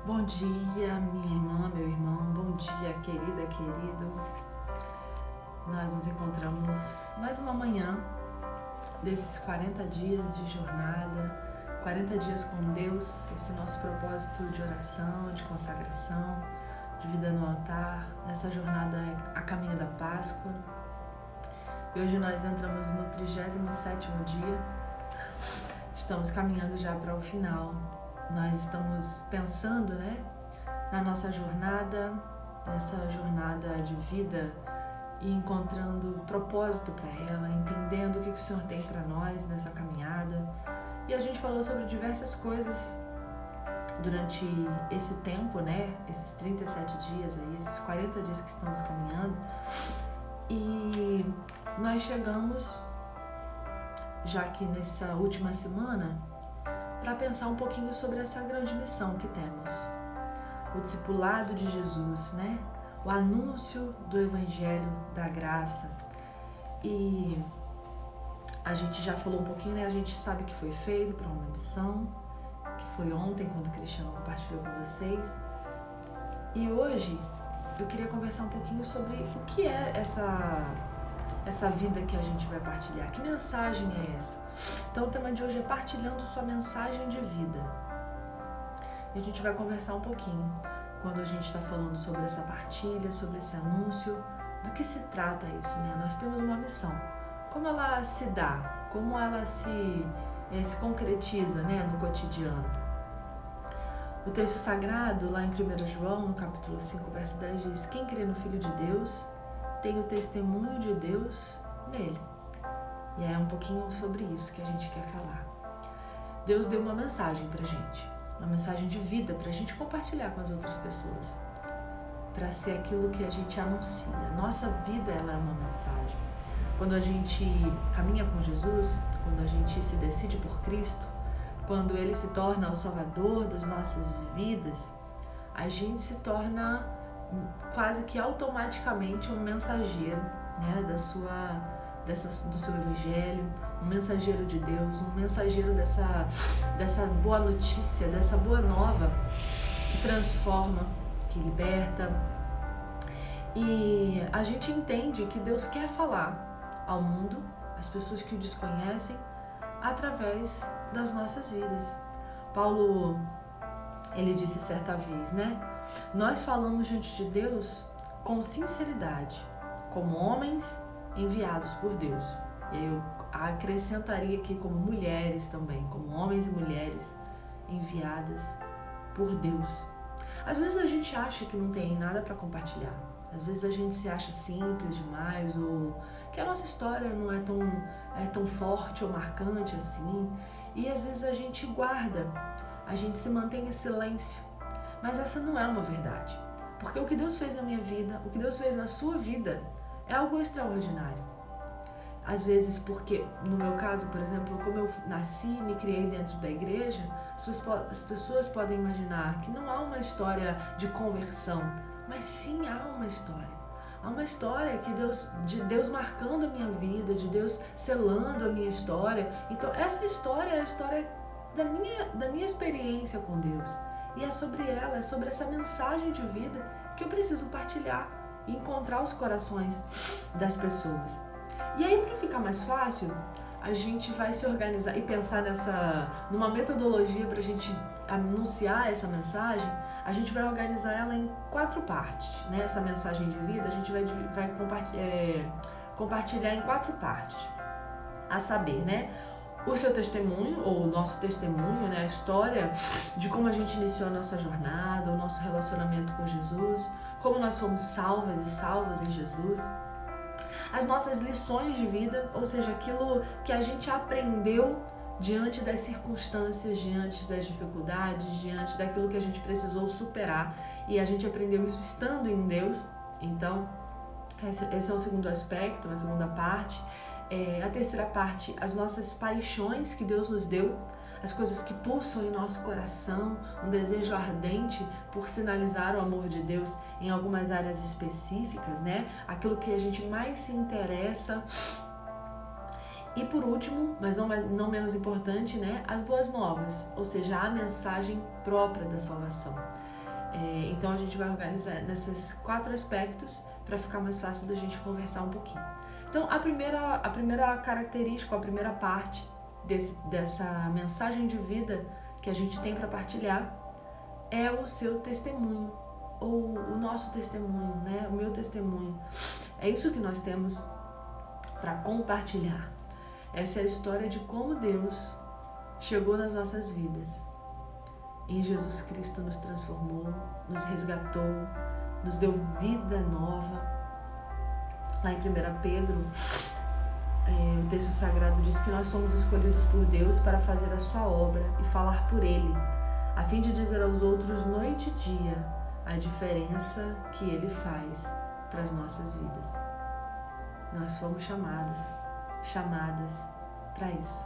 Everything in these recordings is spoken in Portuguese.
Bom dia, minha irmã, meu irmão. Bom dia, querida, querido. Nós nos encontramos mais uma manhã desses 40 dias de jornada, 40 dias com Deus, esse nosso propósito de oração, de consagração, de vida no altar, nessa jornada a caminho da Páscoa. E hoje nós entramos no 37º dia, estamos caminhando já para o final. Nós estamos pensando, na nossa jornada, nessa jornada de vida e encontrando propósito para ela, entendendo o que o Senhor tem para nós nessa caminhada. E a gente falou sobre diversas coisas durante esse tempo, esses 37 dias aí, esses 40 dias que estamos caminhando. E nós chegamos, já que nessa última semana, para pensar um pouquinho sobre essa grande missão que temos. O discipulado de Jesus, O anúncio do Evangelho da Graça. E a gente já falou um pouquinho, A gente sabe que foi feito para uma missão, que foi ontem, quando o Cristiano compartilhou com vocês. E hoje eu queria conversar um pouquinho sobre o que é essa vida que a gente vai partilhar. Que mensagem é essa? Então o tema de hoje é partilhando sua mensagem de vida. E a gente vai conversar um pouquinho quando a gente está falando sobre essa partilha, sobre esse anúncio, do que se trata isso, Nós temos uma missão. Como ela se dá? Como ela se concretiza, no cotidiano? O texto sagrado, lá em 1 João, no capítulo 5, verso 10, diz: quem crê no Filho de Deus tem o testemunho de Deus nele. E é um pouquinho sobre isso que a gente quer falar. Deus deu uma mensagem pra gente, uma mensagem de vida pra gente compartilhar com as outras pessoas, pra ser aquilo que a gente anuncia. Nossa vida, ela é uma mensagem. Quando a gente caminha com Jesus, quando a gente se decide por Cristo, quando Ele se torna o Salvador das nossas vidas, a gente se torna quase que automaticamente um mensageiro, do seu Evangelho, um mensageiro de Deus, um mensageiro dessa boa notícia, dessa boa nova que transforma, que liberta. E a gente entende que Deus quer falar ao mundo, às pessoas que o desconhecem, através das nossas vidas. Paulo, ele disse certa vez, nós falamos diante de Deus com sinceridade, como homens enviados por Deus. E eu acrescentaria aqui como mulheres também, como homens e mulheres enviadas por Deus. Às vezes a gente acha que não tem nada para compartilhar. Às vezes a gente se acha simples demais, ou que a nossa história não é tão forte ou marcante assim. E às vezes a gente guarda, a gente se mantém em silêncio. Mas essa não é uma verdade. Porque o que Deus fez na minha vida, o que Deus fez na sua vida, é algo extraordinário. Às vezes porque, no meu caso, por exemplo, como eu nasci e me criei dentro da igreja, as pessoas podem imaginar que não há uma história de conversão, mas sim há uma história. Há uma história de Deus marcando a minha vida, de Deus selando a minha história. Então essa história é a história da minha experiência com Deus. E é sobre ela, é sobre essa mensagem de vida que eu preciso partilhar e encontrar os corações das pessoas. E aí, para ficar mais fácil, a gente vai se organizar e pensar numa metodologia para a gente anunciar essa mensagem. A gente vai organizar ela em 4 partes, Essa mensagem de vida a gente vai compartilhar em 4 partes. A saber, o seu testemunho, ou o nosso testemunho, a história de como a gente iniciou a nossa jornada, o nosso relacionamento com Jesus, como nós fomos salvas e salvos em Jesus. As nossas lições de vida, ou seja, aquilo que a gente aprendeu diante das circunstâncias, diante das dificuldades, diante daquilo que a gente precisou superar, e a gente aprendeu isso estando em Deus. Então, esse é o segundo aspecto, a segunda parte. A terceira parte, as nossas paixões que Deus nos deu, as coisas que pulsam em nosso coração, um desejo ardente por sinalizar o amor de Deus em algumas áreas específicas, Aquilo que a gente mais se interessa. E por último, mas não menos importante, as boas novas, ou seja, a mensagem própria da salvação. Então a gente vai organizar nesses 4 aspectos para ficar mais fácil da gente conversar um pouquinho. Então a primeira característica, a primeira parte dessa mensagem de vida que a gente tem para partilhar é o seu testemunho, ou o nosso testemunho, né? O meu testemunho. É isso que nós temos para compartilhar. Essa é a história de como Deus chegou nas nossas vidas. Em Jesus Cristo nos transformou, nos resgatou, nos deu vida nova. Lá em 1 Pedro, o texto sagrado diz que nós somos escolhidos por Deus para fazer a sua obra e falar por Ele, a fim de dizer aos outros noite e dia a diferença que Ele faz para as nossas vidas. Nós fomos chamadas para isso.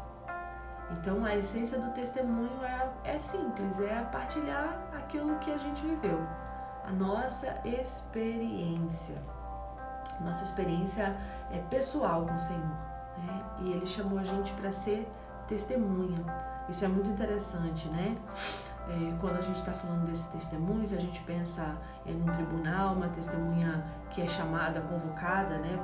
Então a essência do testemunho é simples, é partilhar aquilo que a gente viveu, a nossa experiência. Nossa experiência é pessoal com o Senhor, né? E Ele chamou a gente para ser testemunha. Isso é muito interessante, né? Quando a gente está falando desse testemunho, se a gente pensa num tribunal, uma testemunha que é chamada, convocada, né,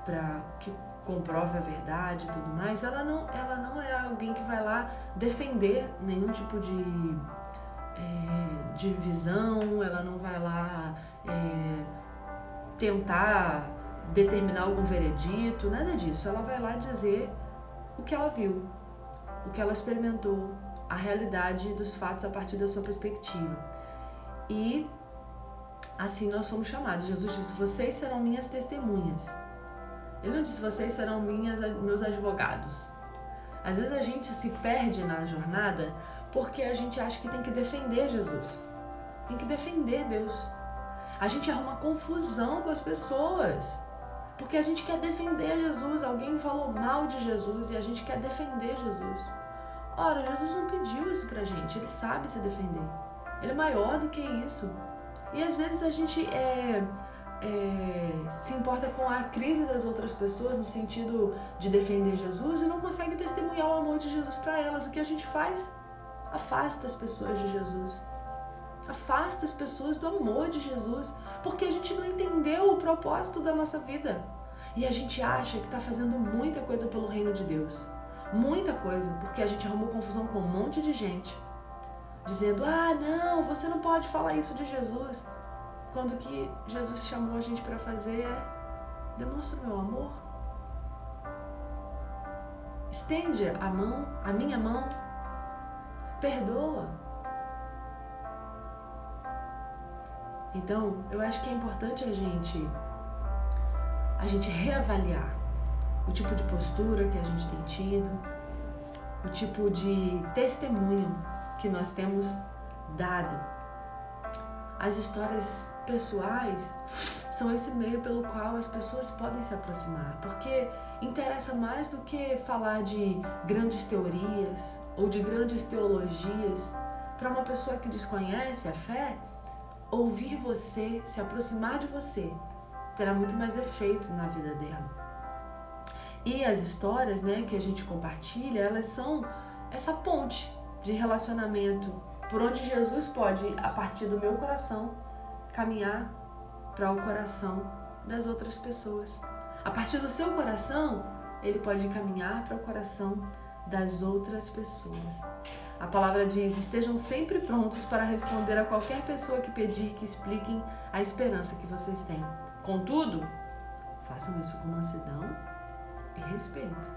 para que comprove a verdade e tudo mais, ela não é alguém que vai lá defender nenhum tipo de visão, ela não vai lá tentar determinar algum veredito, nada disso. Ela vai lá dizer o que ela viu, o que ela experimentou, a realidade dos fatos a partir da sua perspectiva. E assim nós somos chamados. Jesus disse: vocês serão minhas testemunhas. Ele não disse: vocês serão meus advogados. Às vezes a gente se perde na jornada porque a gente acha que tem que defender Jesus, tem que defender Deus. A gente arruma confusão com as pessoas porque a gente quer defender Jesus. Alguém falou mal de Jesus e a gente quer defender Jesus. Ora, Jesus não pediu isso pra gente, Ele sabe se defender. Ele é maior do que isso. E às vezes a gente se importa com a crise das outras pessoas no sentido de defender Jesus e não consegue testemunhar o amor de Jesus para elas. O que a gente faz? Afasta as pessoas de Jesus. Afasta as pessoas do amor de Jesus, porque a gente não entendeu o propósito da nossa vida. E a gente acha que está fazendo muita coisa pelo reino de Deus. Muita coisa, porque a gente arrumou confusão com um monte de gente, dizendo: ah, não, você não pode falar isso de Jesus. Quando o que Jesus chamou a gente para fazer é: demonstra o meu amor. Estende a mão, a minha mão. Perdoa. Então, eu acho que é importante a gente reavaliar o tipo de postura que a gente tem tido, o tipo de testemunho que nós temos dado. As histórias pessoais são esse meio pelo qual as pessoas podem se aproximar, porque interessa mais do que falar de grandes teorias ou de grandes teologias. Para uma pessoa que desconhece a fé, ouvir você, se aproximar de você, terá muito mais efeito na vida dela. E as histórias, né, que a gente compartilha, elas são essa ponte de relacionamento por onde Jesus pode, a partir do meu coração, caminhar para o coração das outras pessoas. A partir do seu coração, ele pode caminhar para o coração das outras pessoas. A palavra diz: estejam sempre prontos para responder a qualquer pessoa que pedir que expliquem a esperança que vocês têm. Contudo, façam isso com mansidão e respeito,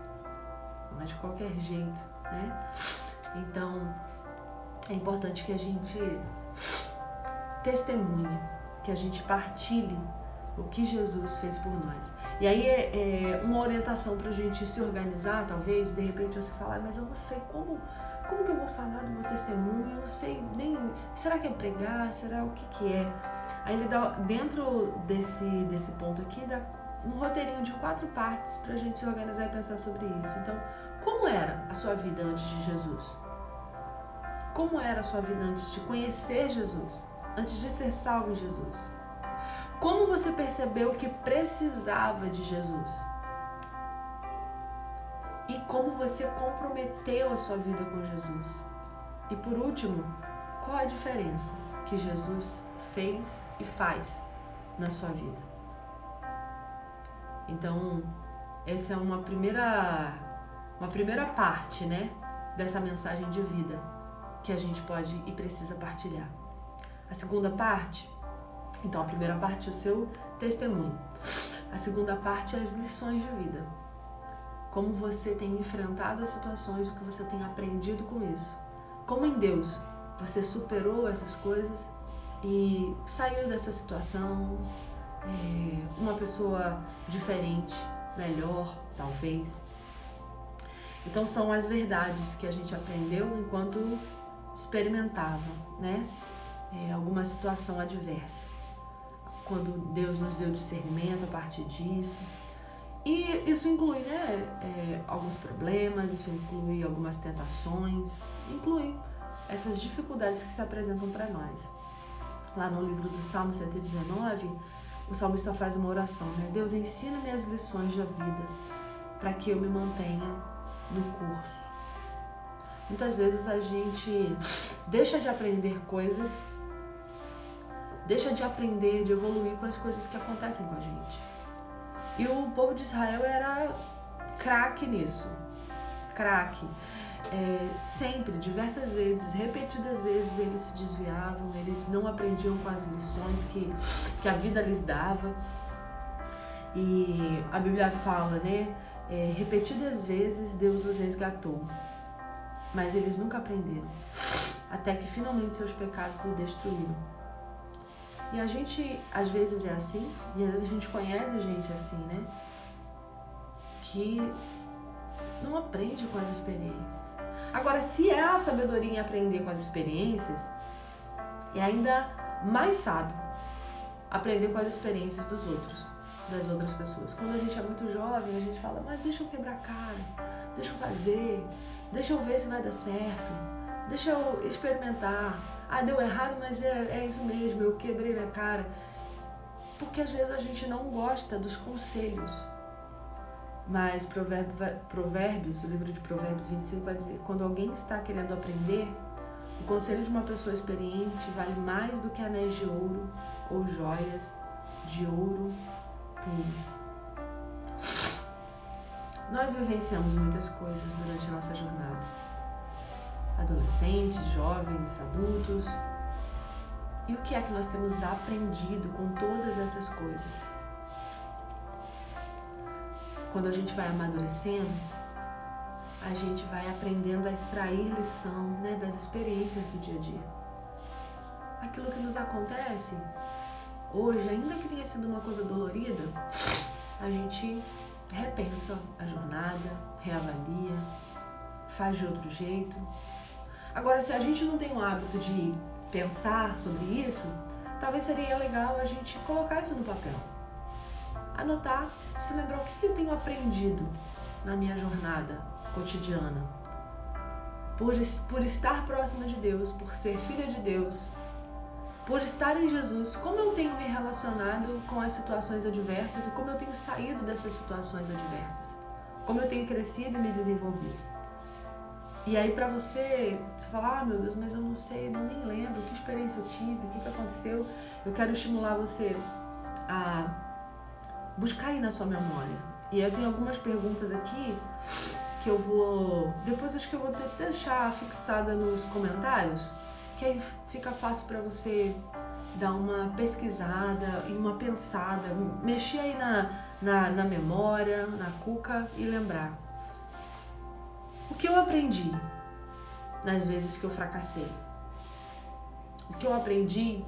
não é de qualquer jeito, né? Então, é importante que a gente testemunhe, que a gente partilhe o que Jesus fez por nós. E aí é uma orientação para a gente se organizar, talvez. De repente você falar: mas eu não sei como que eu vou falar do meu testemunho, eu não sei nem, será que é pregar, será o que é? Aí ele dá, dentro desse ponto aqui, dá um roteirinho de 4 partes para a gente se organizar e pensar sobre isso. Então, como era a sua vida antes de Jesus? Como era a sua vida antes de conhecer Jesus? Antes de ser salvo em Jesus? Como você percebeu que precisava de Jesus? E como você comprometeu a sua vida com Jesus? E por último, qual a diferença que Jesus fez e faz na sua vida. Então, essa é uma primeira parte, né, dessa mensagem de vida que a gente pode e precisa partilhar. A segunda parte, então a primeira parte é o seu testemunho. A segunda parte é as lições de vida. Como você tem enfrentado as situações, o que você tem aprendido com isso. Como em Deus você superou essas coisas e saiu dessa situação uma pessoa diferente, melhor, talvez. Então são as verdades que a gente aprendeu enquanto experimentava, né? Alguma situação adversa. Quando Deus nos deu discernimento a partir disso. E isso inclui, né, alguns problemas, isso inclui algumas tentações, inclui essas dificuldades que se apresentam para nós. Lá no livro do Salmo 119, o salmista faz uma oração, né? Deus, ensina-me as lições da vida para que eu me mantenha no curso. Muitas vezes a gente deixa de aprender coisas, deixa de aprender, de evoluir com as coisas que acontecem com a gente. E o povo de Israel era craque nisso, craque. Sempre, diversas vezes, repetidas vezes, eles se desviavam, eles não aprendiam com as lições que a vida lhes dava. E a Bíblia fala, né? Repetidas vezes Deus os resgatou, mas eles nunca aprenderam, até que finalmente seus pecados o destruíram. E a gente, às vezes é assim, e às vezes a gente conhece gente assim, né? Que não aprende com as experiências. Agora, se é a sabedoria em aprender com as experiências, é ainda mais sábio aprender com as experiências dos outros, das outras pessoas. Quando a gente é muito jovem, a gente fala, mas deixa eu quebrar a cara, deixa eu fazer, deixa eu ver se vai dar certo, deixa eu experimentar. Ah, deu errado, mas é isso mesmo, eu quebrei minha cara. Porque às vezes a gente não gosta dos conselhos. Mas Provérbios, o livro de Provérbios 25 vai dizer, quando alguém está querendo aprender, o conselho de uma pessoa experiente vale mais do que anéis de ouro ou joias de ouro puro. Nós vivenciamos muitas coisas durante a nossa jornada. Adolescentes, jovens, adultos. E o que é que nós temos aprendido com todas essas coisas? Quando a gente vai amadurecendo, a gente vai aprendendo a extrair lição, né, das experiências do dia a dia. Aquilo que nos acontece hoje, ainda que tenha sido uma coisa dolorida, a gente repensa a jornada, reavalia, faz de outro jeito. Agora, se a gente não tem o hábito de pensar sobre isso, talvez seria legal a gente colocar isso no papel. Anotar, se lembrar o que eu tenho aprendido na minha jornada cotidiana. Por estar próxima de Deus, por ser filha de Deus, por estar em Jesus, como eu tenho me relacionado com as situações adversas e como eu tenho saído dessas situações adversas. Como eu tenho crescido e me desenvolvido. E aí pra você falar, meu Deus, mas eu não sei, nem lembro que experiência eu tive, o que aconteceu. Eu quero estimular você a buscar aí na sua memória. E eu tenho algumas perguntas aqui que eu vou... Depois acho que eu vou deixar fixada nos comentários, que aí fica fácil pra você dar uma pesquisada e uma pensada, mexer aí na memória, na cuca e lembrar. O que eu aprendi nas vezes que eu fracassei? O que eu aprendi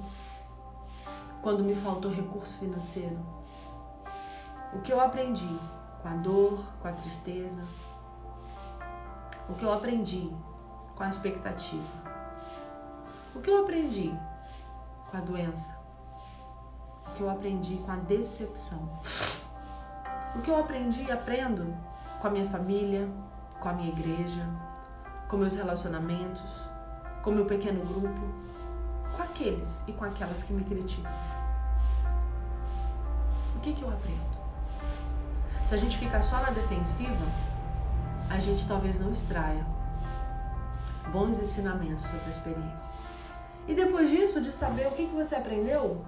quando me faltou recurso financeiro? O que eu aprendi com a dor, com a tristeza? O que eu aprendi com a expectativa? O que eu aprendi com a doença? O que eu aprendi com a decepção? O que eu aprendi e aprendo com a minha família, com a minha igreja, com meus relacionamentos, com meu pequeno grupo, com aqueles e com aquelas que me criticam? O que eu aprendo? Se a gente ficar só na defensiva, a gente talvez não extraia bons ensinamentos sobre a experiência. E depois disso, de saber o que você aprendeu,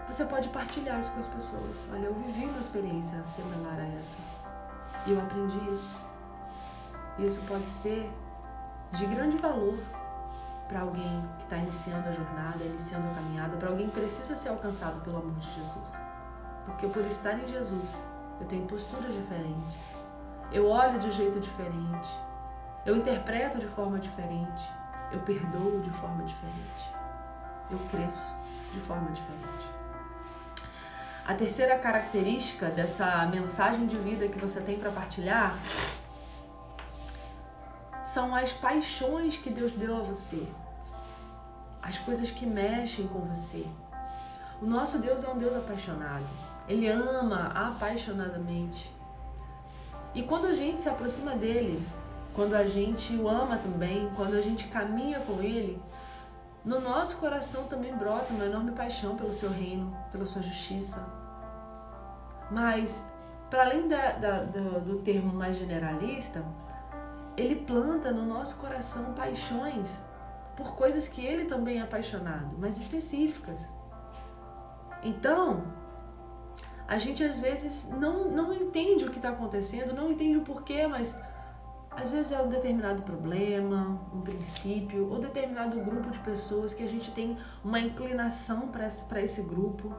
você pode partilhar isso com as pessoas. Olha, eu vivi uma experiência similar a essa. E eu aprendi isso. Isso pode ser de grande valor para alguém que está iniciando a jornada, iniciando a caminhada, para alguém que precisa ser alcançado pelo amor de Jesus. Porque por estar em Jesus, eu tenho posturas diferentes. Eu olho de jeito diferente. Eu interpreto de forma diferente. Eu perdoo de forma diferente. Eu cresço de forma diferente. A terceira característica dessa mensagem de vida que você tem para partilhar são as paixões que Deus deu a você. As coisas que mexem com você. O nosso Deus é um Deus apaixonado. Ele ama apaixonadamente. E quando a gente se aproxima dele, quando a gente o ama também, quando a gente caminha com ele, no nosso coração também brota uma enorme paixão pelo seu reino, pela sua justiça. Mas, para além do termo mais generalista, ele planta no nosso coração paixões por coisas que ele também é apaixonado, mas específicas. Então, a gente às vezes não entende o que está acontecendo, não entende o porquê, mas às vezes é um determinado problema, um princípio, ou determinado grupo de pessoas que a gente tem uma inclinação para esse grupo.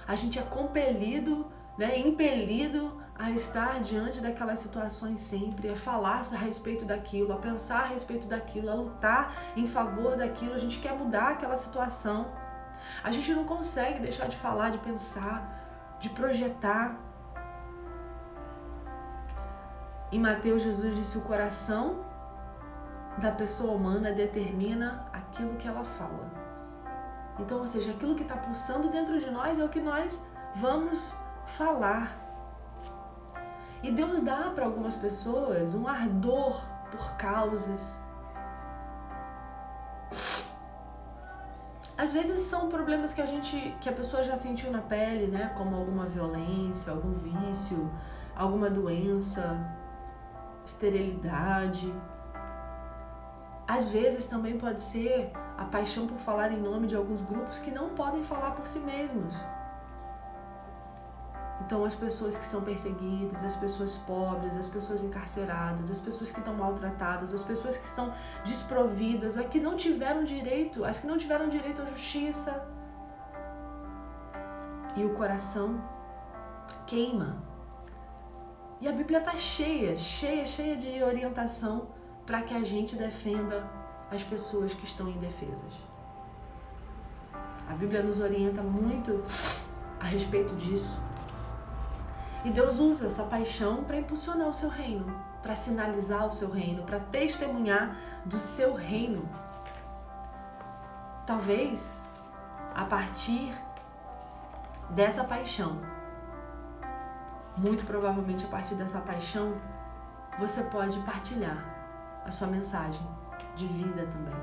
A gente é compelido, impelido a estar diante daquelas situações sempre, a falar a respeito daquilo, a pensar a respeito daquilo, a lutar em favor daquilo. A gente quer mudar aquela situação. A gente não consegue deixar de falar, de pensar, de projetar. Em Mateus, Jesus disse: o coração da pessoa humana determina aquilo que ela fala. Então, ou seja, aquilo que está pulsando dentro de nós é o que nós vamos falar. E Deus dá para algumas pessoas um ardor por causas. Às vezes são problemas que a pessoa já sentiu na pele, como alguma violência, algum vício, alguma doença, esterilidade. Às vezes também pode ser a paixão por falar em nome de alguns grupos que não podem falar por si mesmos. Então, as pessoas que são perseguidas, as pessoas pobres, as pessoas encarceradas, as pessoas que estão maltratadas, as pessoas que estão desprovidas, as que não tiveram direito à justiça. E o coração queima. E a Bíblia está cheia de orientação para que a gente defenda as pessoas que estão indefesas. A Bíblia nos orienta muito a respeito disso. E Deus usa essa paixão para impulsionar o seu reino, para sinalizar o seu reino, para testemunhar do seu reino. Talvez, a partir dessa paixão, muito provavelmente a partir dessa paixão, você pode partilhar a sua mensagem de vida também.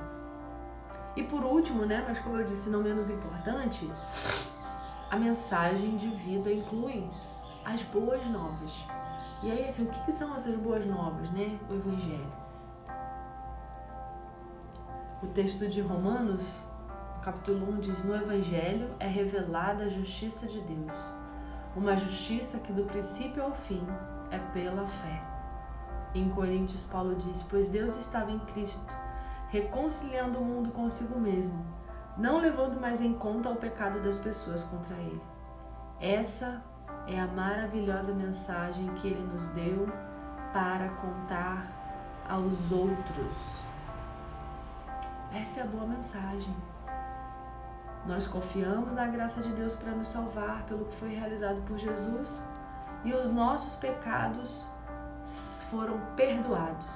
E por último, mas como eu disse, não menos importante, a mensagem de vida inclui as boas novas. E aí, o que são essas boas novas, O Evangelho. O texto de Romanos, capítulo 1, diz: no Evangelho é revelada a justiça de Deus. Uma justiça que do princípio ao fim é pela fé. Em Coríntios, Paulo diz: pois Deus estava em Cristo, reconciliando o mundo consigo mesmo, não levando mais em conta o pecado das pessoas contra ele. Essa é a maravilhosa mensagem que ele nos deu para contar aos outros. Essa é a boa mensagem. Nós confiamos na graça de Deus para nos salvar pelo que foi realizado por Jesus, e os nossos pecados foram perdoados.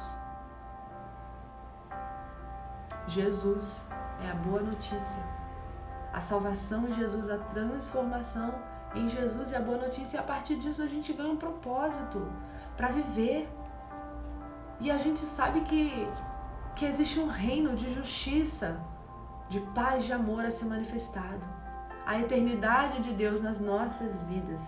Jesus é a boa notícia. A salvação em Jesus, a transformação em Jesus é a boa notícia, e a partir disso a gente ganha um propósito para viver. E a gente sabe que existe um reino de justiça, de paz, de amor a ser manifestado. A eternidade de Deus nas nossas vidas.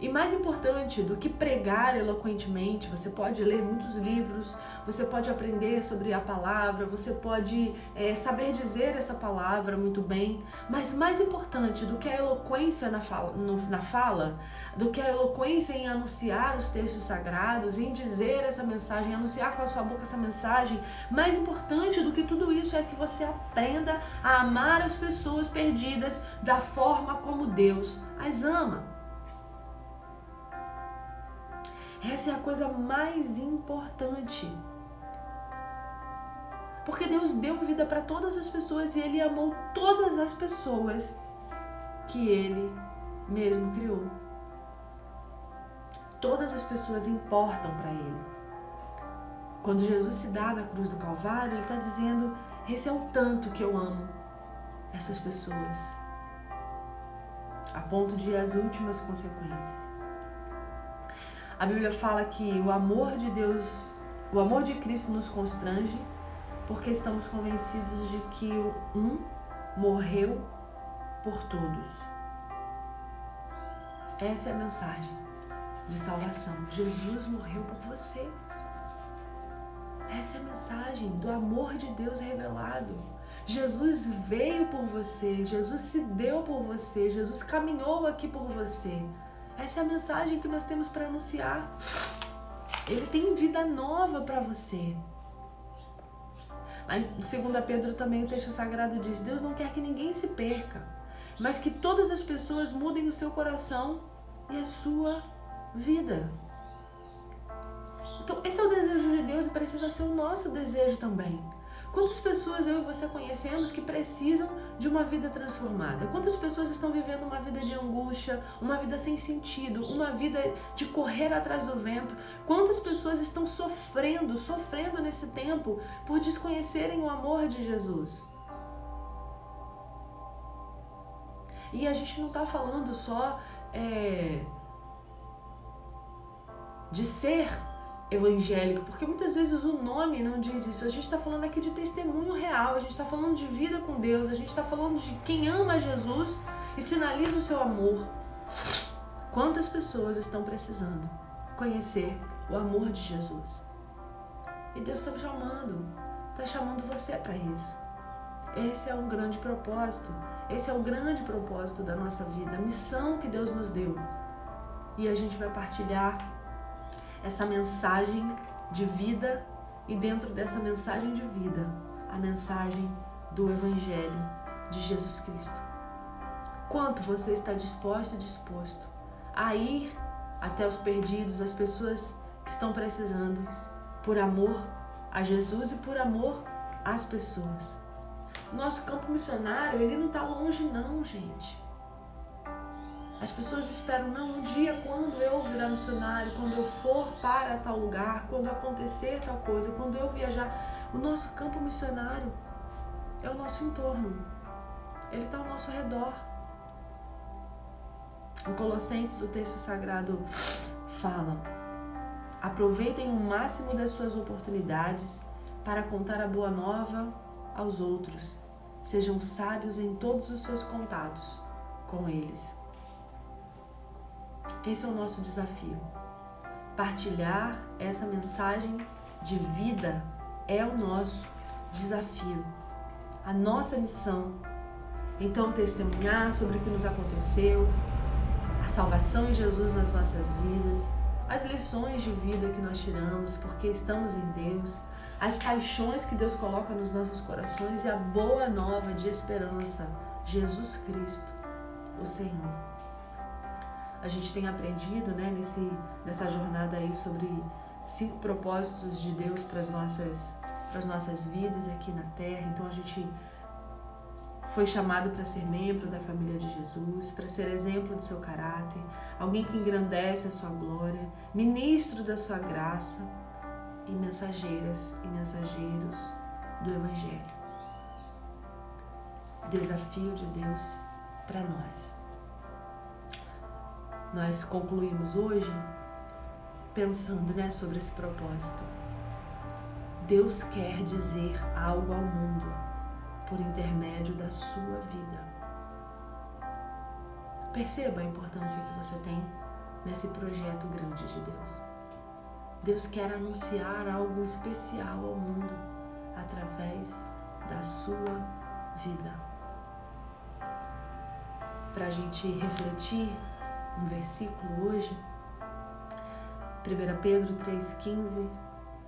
E mais importante do que pregar eloquentemente, você pode ler muitos livros, você pode aprender sobre a palavra, você pode saber dizer essa palavra muito bem, mas mais importante do que a eloquência na fala, do que a eloquência em anunciar os textos sagrados, em dizer essa mensagem, em anunciar com a sua boca essa mensagem, mais importante do que tudo isso é que você aprenda a amar as pessoas perdidas da forma como Deus as ama. Essa é a coisa mais importante. Porque Deus deu vida para todas as pessoas e Ele amou todas as pessoas que Ele mesmo criou. Todas as pessoas importam para Ele. Quando Jesus se dá na cruz do Calvário, Ele está dizendo: esse é o tanto que eu amo essas pessoas, a ponto de ir às últimas consequências. A Bíblia fala que o amor de Deus, o amor de Cristo nos constrange, porque estamos convencidos de que um morreu por todos. Essa é a mensagem de salvação. Jesus morreu por você. Essa é a mensagem do amor de Deus revelado. Jesus veio por você, Jesus se deu por você, Jesus caminhou aqui por você. Essa é a mensagem que nós temos para anunciar. Ele tem vida nova para você. Em 2 Pedro também o texto sagrado diz: Deus não quer que ninguém se perca, mas que todas as pessoas mudem o seu coração e a sua vida. Então esse é o desejo de Deus e precisa ser o nosso desejo também. Quantas pessoas eu e você conhecemos que precisam de uma vida transformada? Quantas pessoas estão vivendo uma vida de angústia, uma vida sem sentido, uma vida de correr atrás do vento? Quantas pessoas estão sofrendo nesse tempo por desconhecerem o amor de Jesus? E a gente não está falando só de ser evangélico, porque muitas vezes o nome não diz isso. A gente está falando aqui de testemunho real, a gente está falando de vida com Deus, a gente está falando de quem ama Jesus e sinaliza o seu amor. Quantas pessoas estão precisando conhecer o amor de Jesus? E Deus está chamando você para isso. Esse é um grande propósito, esse é o grande propósito da nossa vida, a missão que Deus nos deu. E a gente vai partilhar essa mensagem de vida, e dentro dessa mensagem de vida, a mensagem do Evangelho de Jesus Cristo. Quanto você está disposto a ir até os perdidos, as pessoas que estão precisando, por amor a Jesus e por amor às pessoas. Nosso campo missionário, ele não está longe não, gente. As pessoas esperam, não, um dia quando eu virar missionário, quando eu for para tal lugar, quando acontecer tal coisa, quando eu viajar. O nosso campo missionário é o nosso entorno. Ele está ao nosso redor. Em Colossenses, o texto sagrado fala: aproveitem o máximo das suas oportunidades para contar a boa nova aos outros. Sejam sábios em todos os seus contatos com eles. Esse é o nosso desafio. Partilhar essa mensagem de vida é o nosso desafio, a nossa missão. Então, testemunhar sobre o que nos aconteceu, a salvação em Jesus nas nossas vidas, as lições de vida que nós tiramos porque estamos em Deus, as paixões que Deus coloca nos nossos corações e a boa nova de esperança, Jesus Cristo, o Senhor. A gente tem aprendido, né, nessa jornada aí sobre 5 propósitos de Deus para as nossas vidas aqui na Terra. Então a gente foi chamado para ser membro da família de Jesus, para ser exemplo do seu caráter, alguém que engrandece a sua glória, ministro da sua graça e mensageiras e mensageiros do Evangelho. Desafio de Deus para nós. Nós concluímos hoje pensando, né, sobre esse propósito. Deus quer dizer algo ao mundo por intermédio da sua vida. Perceba a importância que você tem nesse projeto grande de Deus. Deus quer anunciar algo especial ao mundo através da sua vida. Para a gente refletir um versículo hoje, 1 Pedro 3,15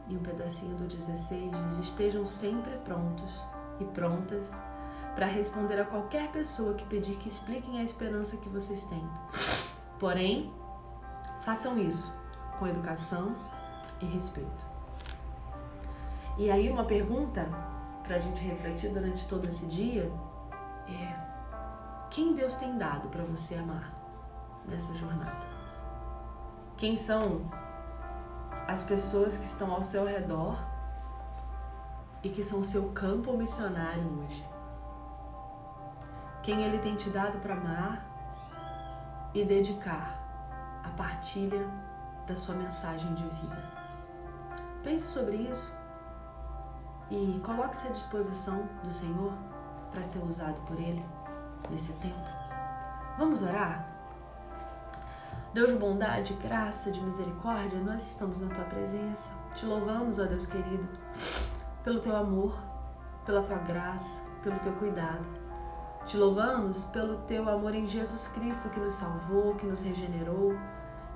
e um pedacinho do 16 diz: estejam sempre prontos e prontas para responder a qualquer pessoa que pedir que expliquem a esperança que vocês têm. Porém, façam isso com educação e respeito. E aí uma pergunta para a gente refletir durante todo esse dia é: quem Deus tem dado para você amar nessa jornada? Quem são as pessoas que estão ao seu redor e que são o seu campo missionário hoje? Quem Ele tem te dado para amar e dedicar a partilha da sua mensagem de vida? Pense sobre isso e coloque-se à disposição do Senhor para ser usado por Ele nesse tempo. Vamos orar? Deus de bondade, graça, de misericórdia, nós estamos na Tua presença. Te louvamos, ó Deus querido, pelo Teu amor, pela Tua graça, pelo Teu cuidado. Te louvamos pelo Teu amor em Jesus Cristo, que nos salvou, que nos regenerou.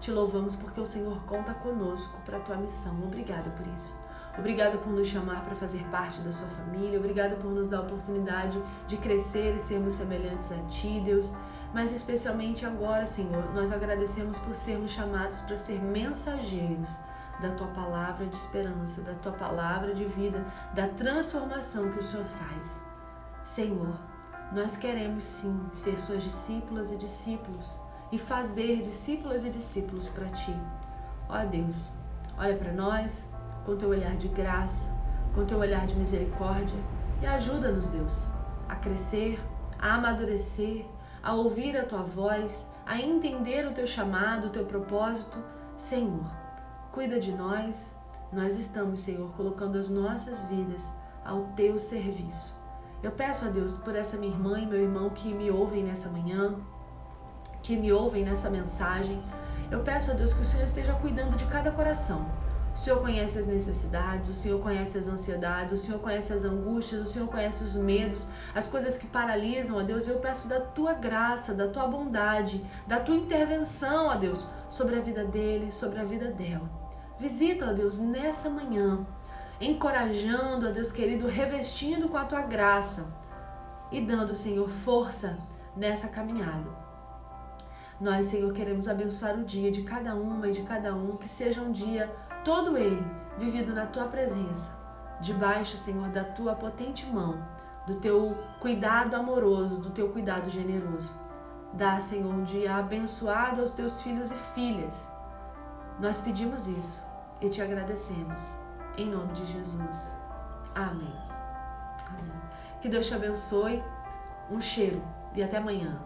Te louvamos porque o Senhor conta conosco para a Tua missão. Obrigada por isso. Obrigada por nos chamar para fazer parte da Sua família. Obrigada por nos dar a oportunidade de crescer e sermos semelhantes a Ti, Deus. Mas especialmente agora, Senhor, nós agradecemos por sermos chamados para ser mensageiros da Tua palavra de esperança, da Tua palavra de vida, da transformação que o Senhor faz. Senhor, nós queremos sim ser Suas discípulas e discípulos e fazer discípulas e discípulos para Ti. Ó Deus, olha para nós com Teu olhar de graça, com Teu olhar de misericórdia e ajuda-nos, Deus, a crescer, a amadurecer, a ouvir a Tua voz, a entender o Teu chamado, o Teu propósito. Senhor, cuida de nós. Nós estamos, Senhor, colocando as nossas vidas ao Teu serviço. Eu peço a Deus por essa minha irmã e meu irmão que me ouvem nessa manhã, que me ouvem nessa mensagem. Eu peço a Deus que o Senhor esteja cuidando de cada coração. O Senhor conhece as necessidades, o Senhor conhece as ansiedades, o Senhor conhece as angústias, o Senhor conhece os medos, as coisas que paralisam, ó Deus. Eu peço da Tua graça, da Tua bondade, da Tua intervenção, ó Deus, sobre a vida dele, sobre a vida dela. Visita, ó Deus, nessa manhã, encorajando, ó Deus querido, revestindo com a Tua graça e dando, Senhor, força nessa caminhada. Nós, Senhor, queremos abençoar o dia de cada uma e de cada um, que seja um dia todo ele vivido na Tua presença, debaixo, Senhor, da Tua potente mão, do Teu cuidado amoroso, do Teu cuidado generoso. Dá, Senhor, um dia abençoado aos Teus filhos e filhas. Nós pedimos isso e Te agradecemos, em nome de Jesus. Amém. Amém. Que Deus te abençoe, um cheiro e até amanhã.